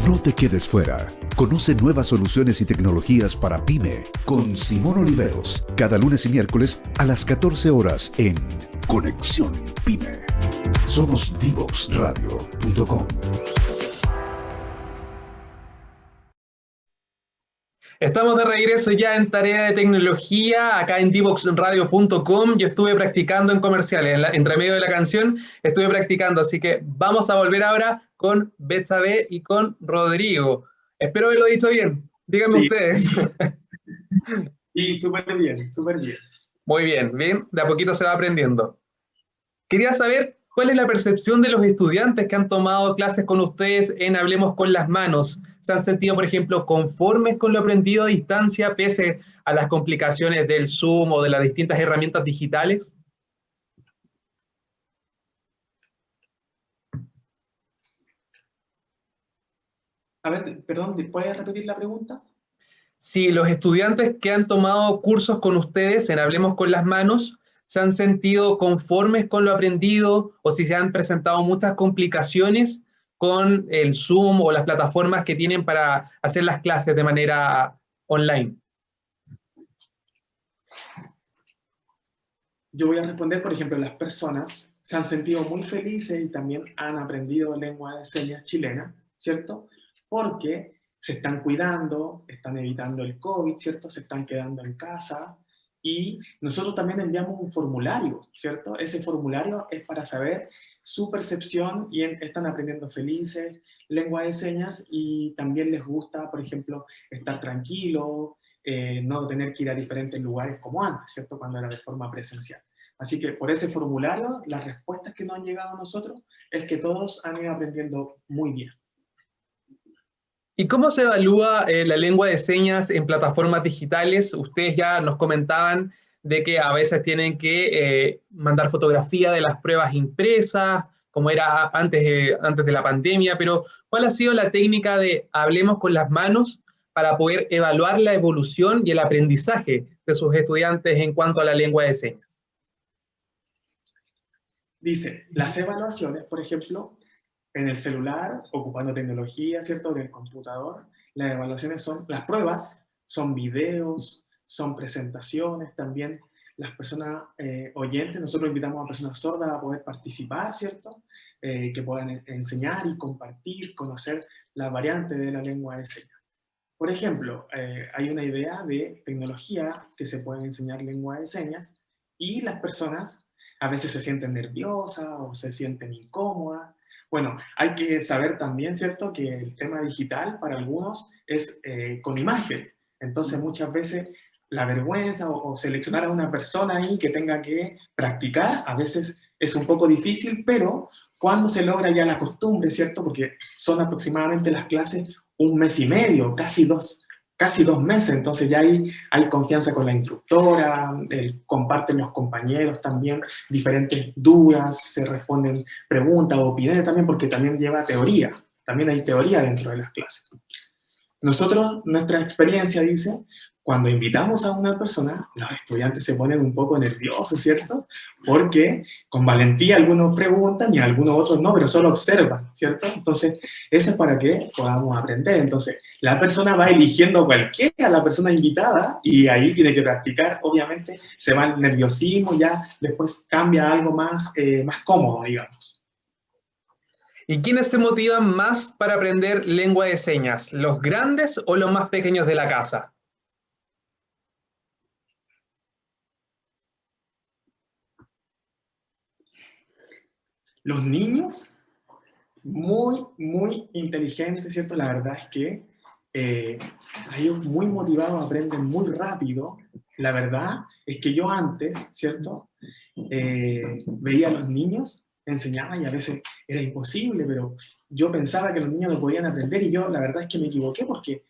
No te quedes fuera. Conoce nuevas soluciones y tecnologías para PYME con Simón Oliveros, cada lunes y miércoles a las 14 horas en Conexión PYME. Somos divoxradio.com. Estamos de regreso ya en Tarea de Tecnología, acá en divoxradio.com. Yo estuve practicando en comerciales, entre medio de la canción estuve practicando, así que vamos a volver ahora con Betsabe y con Rodrigo. Espero haberlo dicho bien, díganme Sí, ustedes. y súper bien, súper bien. Muy bien, bien, de a poquito se va aprendiendo. Quería saber cuál es la percepción de los estudiantes que han tomado clases con ustedes en Hablemos con las Manos. ¿Se han sentido, por ejemplo, conformes con lo aprendido a distancia pese a las complicaciones del Zoom o de las distintas herramientas digitales? A ver, perdón, ¿puedes repetir la pregunta? Si los estudiantes que han tomado cursos con ustedes en Hablemos con las Manos se han sentido conformes con lo aprendido o si se han presentado muchas complicaciones con el Zoom o las plataformas que tienen para hacer las clases de manera online. Yo voy a responder, por ejemplo, las personas se han sentido muy felices y también han aprendido lengua de señas chilena, ¿cierto? Porque se están cuidando, están evitando el COVID, ¿cierto? Se están quedando en casa y nosotros también enviamos un formulario, ¿cierto? Ese formulario es para saber su percepción y están aprendiendo felices lengua de señas y también les gusta, por ejemplo, estar tranquilos, no tener que ir a diferentes lugares como antes, ¿cierto? Cuando era de forma presencial. Así que por ese formulario, las respuestas que nos han llegado a nosotros es que todos han ido aprendiendo muy bien. ¿Y cómo se evalúa la lengua de señas en plataformas digitales? Ustedes ya nos comentaban de que a veces tienen que mandar fotografía de las pruebas impresas, como era antes de la pandemia, pero ¿cuál ha sido la técnica de Hablemos con las Manos para poder evaluar la evolución y el aprendizaje de sus estudiantes en cuanto a la lengua de señas? Dice, las evaluaciones, por ejemplo, en el celular, ocupando tecnología, ¿cierto?, del computador, las evaluaciones son, las pruebas son videos, son presentaciones también. Las personas oyentes, nosotros invitamos a personas sordas a poder participar, ¿cierto?, que puedan enseñar y compartir, conocer las variantes de la lengua de señas. Por ejemplo, hay una idea de tecnología que se puede enseñar lengua de señas y las personas a veces se sienten nerviosas o se sienten incómodas. Bueno, hay que saber también, ¿cierto?, que el tema digital para algunos es con imagen. Entonces muchas veces la vergüenza o seleccionar a una persona ahí que tenga que practicar a veces es un poco difícil, pero cuando se logra ya la costumbre, ¿cierto?, porque son aproximadamente las clases un mes y medio, casi dos meses, entonces ya hay confianza con la instructora, comparten los compañeros también diferentes dudas, se responden preguntas o opiniones también, porque también lleva teoría, también hay teoría dentro de las clases. Nosotros, nuestra experiencia dice, cuando invitamos a una persona, los estudiantes se ponen un poco nerviosos, ¿cierto? Porque con valentía algunos preguntan y algunos otros no, pero solo observan, ¿cierto? Entonces, eso es para que podamos aprender. Entonces, la persona va eligiendo cualquiera, la persona invitada, y ahí tiene que practicar. Obviamente, se va el nerviosismo, ya después cambia a algo más, más cómodo, digamos. ¿Y quiénes se motivan más para aprender lengua de señas? ¿Los grandes o los más pequeños de la casa? Los niños, muy inteligentes, ¿cierto? La verdad es que a ellos muy motivados aprenden muy rápido. La verdad es que yo antes, ¿cierto? Veía a los niños, enseñaba y a veces era imposible, pero yo pensaba que los niños no podían aprender y yo la verdad es que me equivoqué porque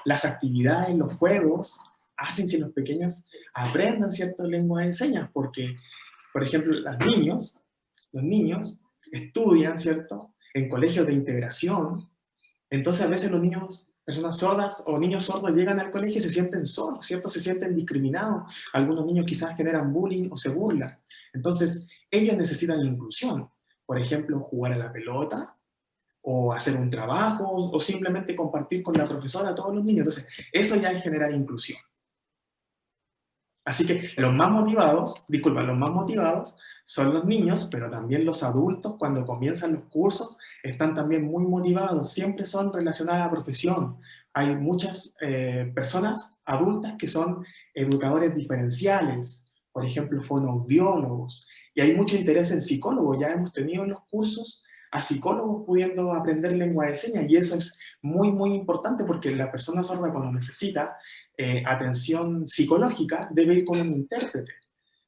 las actividades, los juegos, hacen que los pequeños aprendan ciertas lenguas de señas, porque, por ejemplo, los niños estudian, ¿cierto?, en colegios de integración, entonces a veces los niños, personas sordas o niños sordos llegan al colegio y se sienten solos, ¿cierto?, se sienten discriminados, algunos niños quizás generan bullying o se burlan, entonces ellos necesitan inclusión, por ejemplo, jugar a la pelota, o hacer un trabajo, o simplemente compartir con la profesora a todos los niños. Entonces, eso ya es generar inclusión. Así que los más motivados, disculpa, los más motivados son los niños, pero también los adultos cuando comienzan los cursos están también muy motivados, siempre son relacionadas a la profesión. Hay muchas personas adultas que son educadores diferenciales, por ejemplo, fonoaudiólogos, y hay mucho interés en psicólogos. Ya hemos tenido en los cursos a psicólogos pudiendo aprender lengua de señas, y eso es muy, muy importante porque la persona sorda cuando necesita atención psicológica debe ir con un intérprete.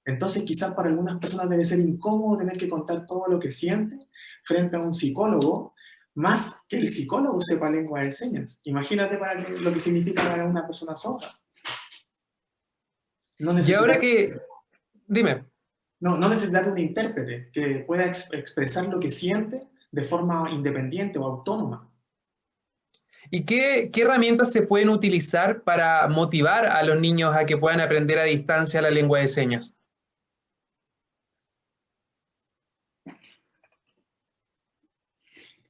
Entonces quizás para algunas personas debe ser incómodo tener que contar todo lo que siente frente a un psicólogo, más que el psicólogo sepa lengua de señas. Imagínate lo que significa para una persona sorda. No Y ahora necesitar, que, dime. no necesitar un intérprete que pueda expresar lo que siente de forma independiente o autónoma. ¿Y qué herramientas se pueden utilizar para motivar a los niños a que puedan aprender a distancia la lengua de señas?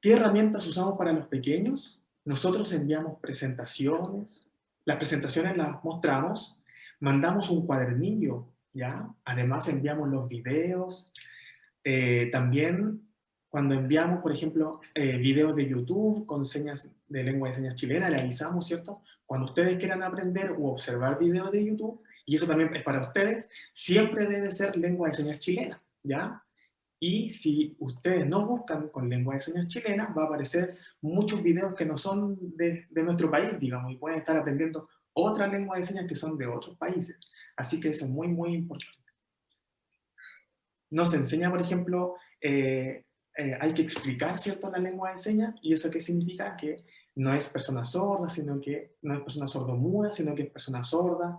¿Qué herramientas usamos para los pequeños? Nosotros enviamos presentaciones, las presentaciones las mostramos, mandamos un cuadernillo, ¿ya? Además enviamos los videos, también cuando enviamos, por ejemplo, videos de YouTube con señas de lengua de señas chilena, le avisamos, ¿cierto? Cuando ustedes quieran aprender o observar videos de YouTube, y eso también es para ustedes, siempre debe ser lengua de señas chilena, ¿ya? Y si ustedes no buscan con lengua de señas chilena, va a aparecer muchos videos que no son de nuestro país, digamos, y pueden estar aprendiendo otra lengua de señas que son de otros países. Así que eso es muy, muy importante. Nos enseña, por ejemplo, hay que explicar, ¿cierto?, la lengua de señas, y eso qué significa que no es persona sorda, sino que no es persona sordomuda, sino que es persona sorda.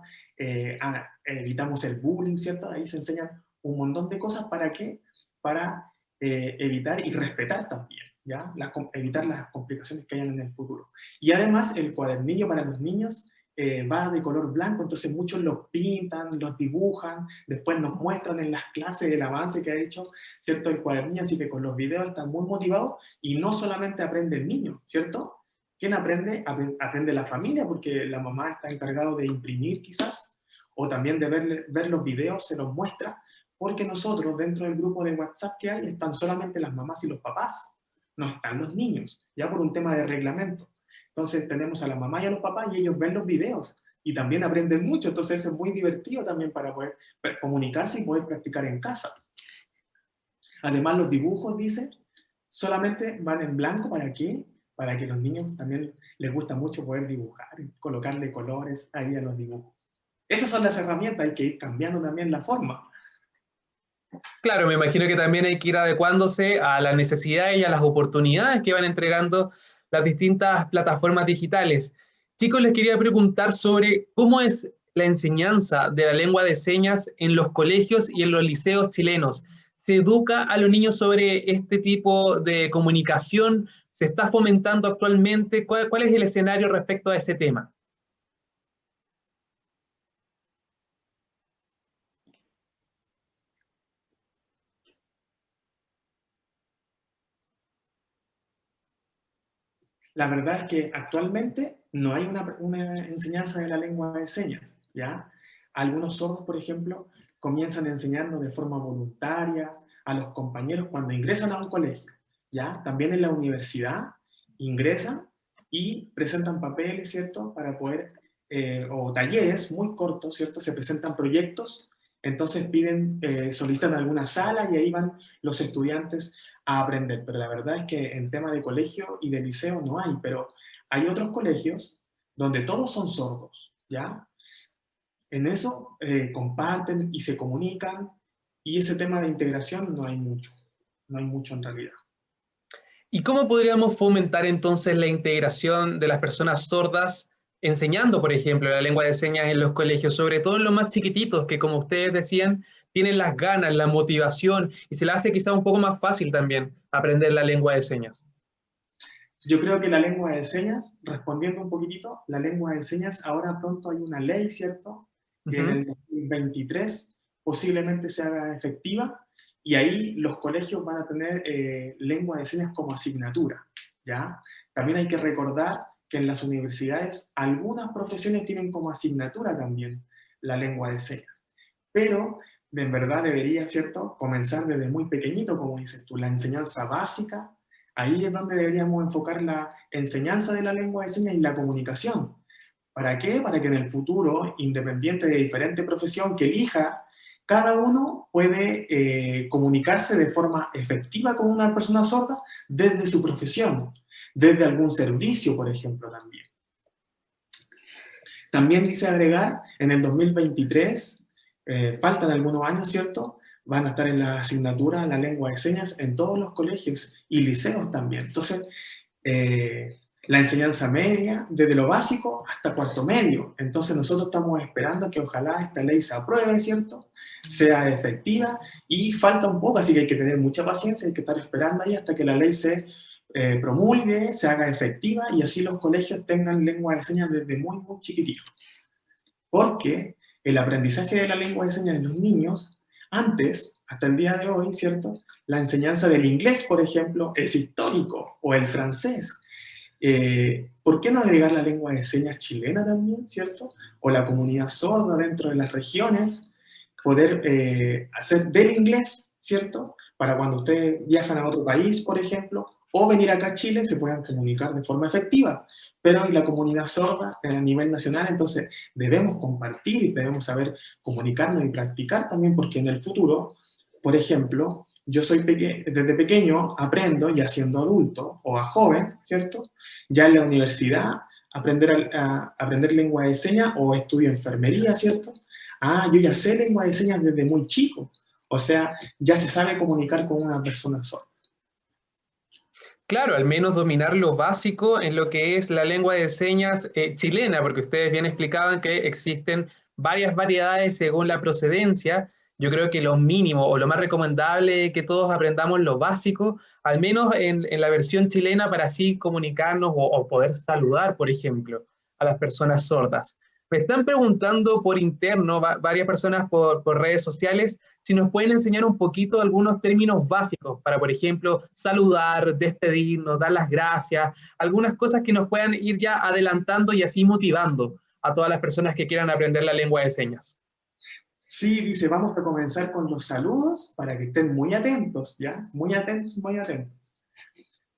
Evitamos el bullying, ¿cierto? Ahí se enseñan un montón de cosas. ¿Para qué? Para evitar y respetar también, ¿ya? Evitar las complicaciones que hayan en el futuro. Y además el cuadernillo para los niños va de color blanco, entonces muchos los pintan, los dibujan, después nos muestran en las clases el avance que ha hecho, ¿cierto?, el cuadernillo, así que con los videos están muy motivados, y no solamente aprende el niño, ¿cierto? ¿Quién aprende? Aprende la familia, porque la mamá está encargada de imprimir quizás, o también de ver los videos, se los muestra, porque nosotros dentro del grupo de WhatsApp que hay están solamente las mamás y los papás, no están los niños, ya por un tema de reglamento. Entonces tenemos a la mamá y a los papás y ellos ven los videos y también aprenden mucho, entonces es muy divertido también para poder comunicarse y poder practicar en casa. Además los dibujos, dice, solamente van en blanco. ¿Para qué? Para que los niños también les gusta mucho poder dibujar, colocarle colores ahí a los dibujos. Esas son las herramientas, hay que ir cambiando también la forma. Claro, me imagino que también hay que ir adecuándose a las necesidades y a las oportunidades que van entregando las distintas plataformas digitales. Chicos, les quería preguntar sobre cómo es la enseñanza de la lengua de señas en los colegios y en los liceos chilenos. ¿Se educa a los niños sobre este tipo de comunicación? ¿Se está fomentando actualmente? ¿Cuál es el escenario respecto a ese tema? La verdad es que actualmente no hay una enseñanza de la lengua de señas, ¿ya? Algunos sordos, por ejemplo, comienzan enseñando de forma voluntaria a los compañeros cuando ingresan a un colegio, ¿ya? También en la universidad ingresan y presentan papeles, ¿cierto?, para poder, o talleres muy cortos, ¿cierto?, se presentan proyectos, entonces piden, solicitan alguna sala y ahí van los estudiantes a aprender. Pero la verdad es que en tema de colegio y de liceo no hay, pero hay otros colegios donde todos son sordos, ¿ya? En eso comparten y se comunican, y ese tema de integración no hay mucho en realidad. ¿Y cómo podríamos fomentar entonces la integración de las personas sordas enseñando, por ejemplo, la lengua de señas en los colegios, sobre todo en los más chiquititos, que como ustedes decían, tienen las ganas, la motivación, y se les hace quizá un poco más fácil también aprender la lengua de señas? Yo creo que la lengua de señas, respondiendo un poquitito, la lengua de señas, ahora pronto hay una ley, ¿cierto?, que en el 2023 posiblemente se haga efectiva, y ahí los colegios van a tener lengua de señas como asignatura, ¿ya? También hay que recordar que en las universidades algunas profesiones tienen como asignatura también la lengua de señas, pero en verdad debería, ¿cierto?, comenzar desde muy pequeñito, como dices tú, la enseñanza básica. Ahí es donde deberíamos enfocar la enseñanza de la lengua de señas y la comunicación. ¿Para qué? Para que en el futuro, independiente de diferente profesión que elija, cada uno puede comunicarse de forma efectiva con una persona sorda desde su profesión, desde algún servicio, por ejemplo, también. También dice agregar, en el 2023, faltan algunos años, ¿cierto? Van a estar en la asignatura la lengua de señas en todos los colegios y liceos también. Entonces, la enseñanza media, desde lo básico hasta cuarto medio. Entonces nosotros estamos esperando que ojalá esta ley se apruebe, ¿cierto?, sea efectiva, y falta un poco, así que hay que tener mucha paciencia, hay que estar esperando ahí hasta que la ley se promulgue, se haga efectiva, y así los colegios tengan lengua de señas desde muy, muy chiquitito. Porque el aprendizaje de la lengua de señas de los niños, antes, hasta el día de hoy, ¿cierto?, la enseñanza del inglés, por ejemplo, es histórico, o el francés. ¿Por qué no agregar la lengua de señas chilena también, ¿cierto? O la comunidad sorda dentro de las regiones, poder hacer del inglés, ¿cierto? Para cuando ustedes viajan a otro país, por ejemplo, o venir acá a Chile, se puedan comunicar de forma efectiva. Pero en la comunidad sorda a nivel nacional, entonces debemos compartir y debemos saber comunicarnos y practicar también, porque en el futuro, por ejemplo, yo desde pequeño aprendo, ya siendo adulto o a joven, ¿cierto? Ya en la universidad, aprender lengua de señas, o estudio enfermería, ¿cierto? Ah, yo ya sé lengua de señas desde muy chico. O sea, ya se sabe comunicar con una persona sorda. Claro, al menos dominar lo básico en lo que es la lengua de señas chilena, porque ustedes bien explicaban que existen varias variedades según la procedencia. Yo creo que lo mínimo o lo más recomendable es que todos aprendamos lo básico, al menos en la versión chilena, para así comunicarnos o poder saludar, por ejemplo, a las personas sordas. Me están preguntando por interno, varias personas por redes sociales, si nos pueden enseñar un poquito algunos términos básicos para, por ejemplo, saludar, despedirnos, dar las gracias, algunas cosas que nos puedan ir ya adelantando y así motivando a todas las personas que quieran aprender la lengua de señas. Sí, dice, vamos a comenzar con los saludos para que estén muy atentos, ¿ya? Muy atentos, muy atentos.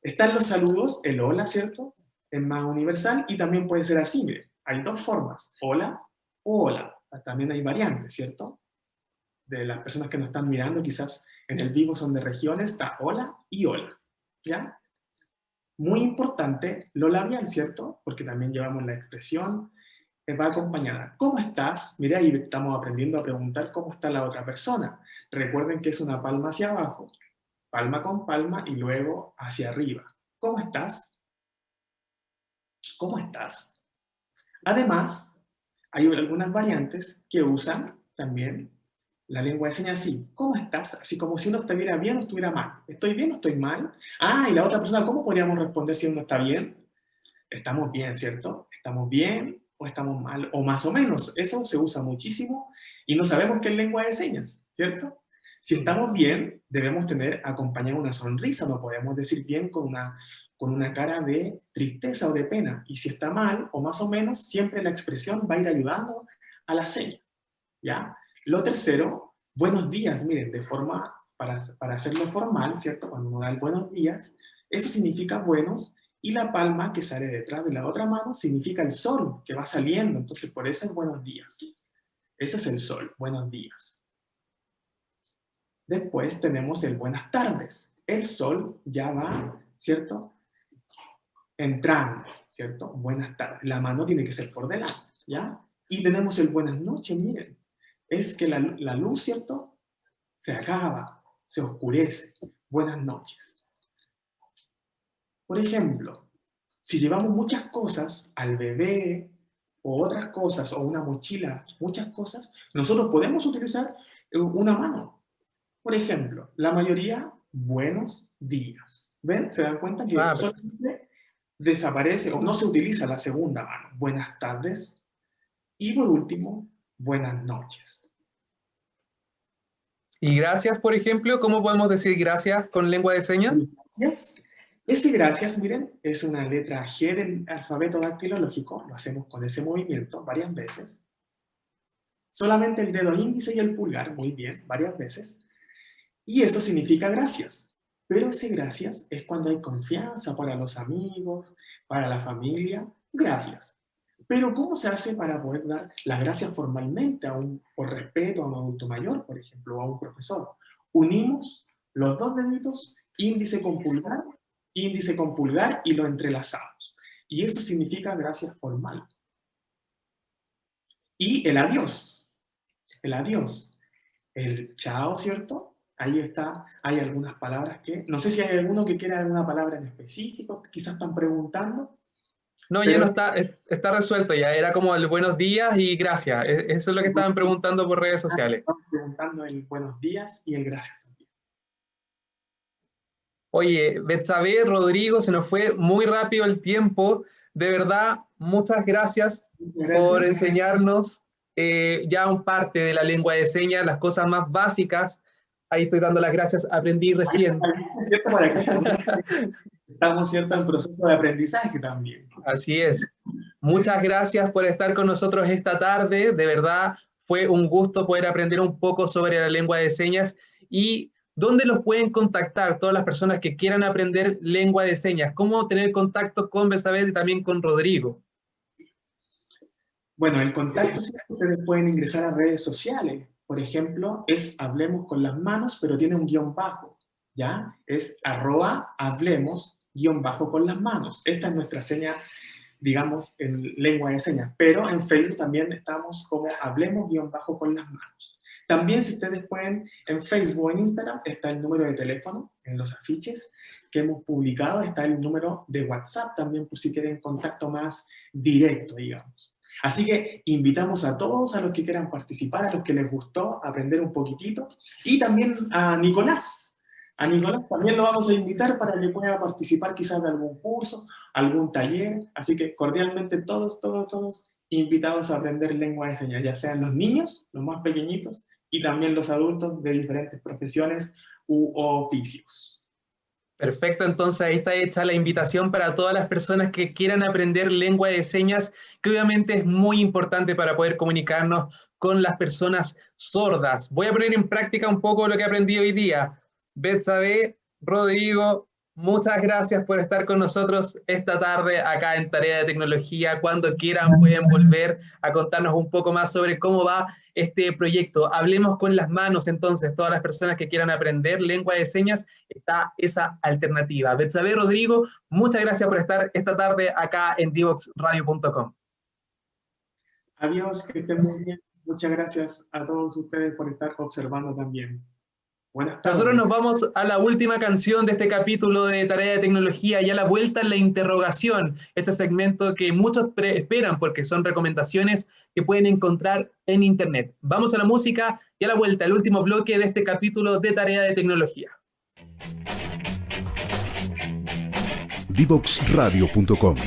Están los saludos, el hola, ¿cierto? Es más universal, y también puede ser así, mire, hay dos formas, hola o hola. También hay variantes, ¿cierto? De las personas que nos están mirando, quizás en el vivo son de regiones, está hola y hola, ¿ya? Muy importante lo labial, ¿cierto? Porque también llevamos la expresión, va acompañada. ¿Cómo estás? Mira, ahí estamos aprendiendo a preguntar cómo está la otra persona. Recuerden que es una palma hacia abajo, palma con palma, y luego hacia arriba. ¿Cómo estás? ¿Cómo estás? Además, hay algunas variantes que usan también la lengua de señas así. ¿Cómo estás? Así como si uno estuviera bien o estuviera mal. ¿Estoy bien o estoy mal? Ah, y la otra persona, ¿cómo podríamos responder si uno está bien? Estamos bien, ¿cierto? ¿Estamos bien o estamos mal? O más o menos. Eso se usa muchísimo y no sabemos qué es lengua de señas, ¿cierto? Si estamos bien, debemos tener acompañada una sonrisa. No podemos decir bien con una cara de tristeza o de pena. Y si está mal o más o menos, siempre la expresión va a ir ayudando a la seña, ¿ya? Lo tercero, buenos días, miren, para hacerlo formal, ¿cierto? Cuando uno da el buenos días, eso significa buenos, y la palma que sale detrás de la otra mano significa el sol que va saliendo, entonces por eso es buenos días. Ese es el sol, buenos días. Después tenemos el buenas tardes. El sol ya va, ¿cierto?, entrando, ¿cierto? Buenas tardes. La mano tiene que ser por delante, ¿ya? Y tenemos el buenas noches, miren. Es que la luz, ¿cierto?, se acaba, se oscurece. Buenas noches. Por ejemplo, si llevamos muchas cosas al bebé, o otras cosas, o una mochila, muchas cosas, nosotros podemos utilizar una mano. Por ejemplo, la mayoría, buenos días. ¿Ven? ¿Se dan cuenta que solamente desaparece o no se utiliza la segunda mano? Buenas tardes. Y por último, buenas noches. Y gracias, por ejemplo, ¿cómo podemos decir gracias con lengua de señas? Gracias. Ese gracias, miren, es una letra G del alfabeto dactilológico, lo hacemos con ese movimiento varias veces. Solamente el dedo índice y el pulgar, muy bien, varias veces. Y eso significa gracias. Pero ese gracias es cuando hay confianza para los amigos, para la familia, gracias. Pero ¿cómo se hace para poder dar las gracias formalmente por respeto a un adulto mayor, por ejemplo, o a un profesor? Unimos los dos deditos, índice con pulgar y lo entrelazamos. Y eso significa gracias formal. Y el adiós. El adiós. El chao, ¿cierto? Ahí está, hay algunas palabras que... No sé si hay alguno que quiera alguna palabra en específico, quizás están preguntando. No, Pero, ya no está resuelto ya, era como el buenos días y gracias. Eso es lo que estaban preguntando por redes sociales. Estamos preguntando el buenos días y el gracias también. Oye, Betsabé, Rodrigo, se nos fue muy rápido el tiempo. De verdad, muchas gracias por enseñarnos ya un parte de la lengua de señas, las cosas más básicas. Ahí estoy dando las gracias, aprendí recién. ¿Cierto? Para que estamos, ¿cierto?, en proceso de aprendizaje también. Así es. Muchas gracias por estar con nosotros esta tarde. De verdad, fue un gusto poder aprender un poco sobre la lengua de señas. ¿Y dónde los pueden contactar todas las personas que quieran aprender lengua de señas? ¿Cómo tener contacto con Betsabé y también con Rodrigo? Bueno, el contacto, ustedes pueden ingresar a redes sociales. Por ejemplo, es Hablemos con las Manos, pero tiene un guión bajo, ¿ya? Es @hablemos con las manos. Esta es nuestra seña, digamos, en lengua de señas. Pero en Facebook también estamos como Hablemos con las manos. También, si ustedes pueden, en Facebook o en Instagram está el número de teléfono en los afiches que hemos publicado. Está el número de WhatsApp también, por si quieren contacto más directo, digamos. Así que invitamos a todos, a los que quieran participar, a los que les gustó aprender un poquitito, y también a Nicolás. A Nicolás también lo vamos a invitar para que pueda participar quizás de algún curso, algún taller. Así que cordialmente todos invitados a aprender lengua de señas, ya sean los niños, los más pequeñitos, y también los adultos de diferentes profesiones u oficios. Perfecto, entonces ahí está hecha la invitación para todas las personas que quieran aprender lengua de señas, que obviamente es muy importante para poder comunicarnos con las personas sordas. Voy a poner en práctica un poco lo que aprendí hoy día. Betsabé, Rodrigo, muchas gracias por estar con nosotros esta tarde acá en Tarea de Tecnología. Cuando quieran pueden volver a contarnos un poco más sobre cómo va este proyecto. Hablemos con las manos, entonces, todas las personas que quieran aprender lengua de señas, está esa alternativa. Betsabé, Rodrigo, muchas gracias por estar esta tarde acá en divoxradio.com. Adiós, que estén muy bien. Muchas gracias a todos ustedes por estar observando también. Buenas tardes. Nosotros nos vamos a la última canción de este capítulo de Tarea de Tecnología, y a la vuelta en la interrogación, este segmento que muchos esperan porque son recomendaciones que pueden encontrar en internet. Vamos a la música y a la vuelta, el último bloque de este capítulo de Tarea de Tecnología. divoxradio.com.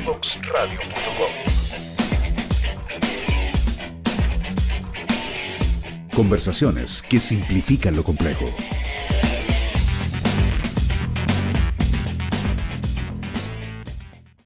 Conversaciones que simplifican lo complejo.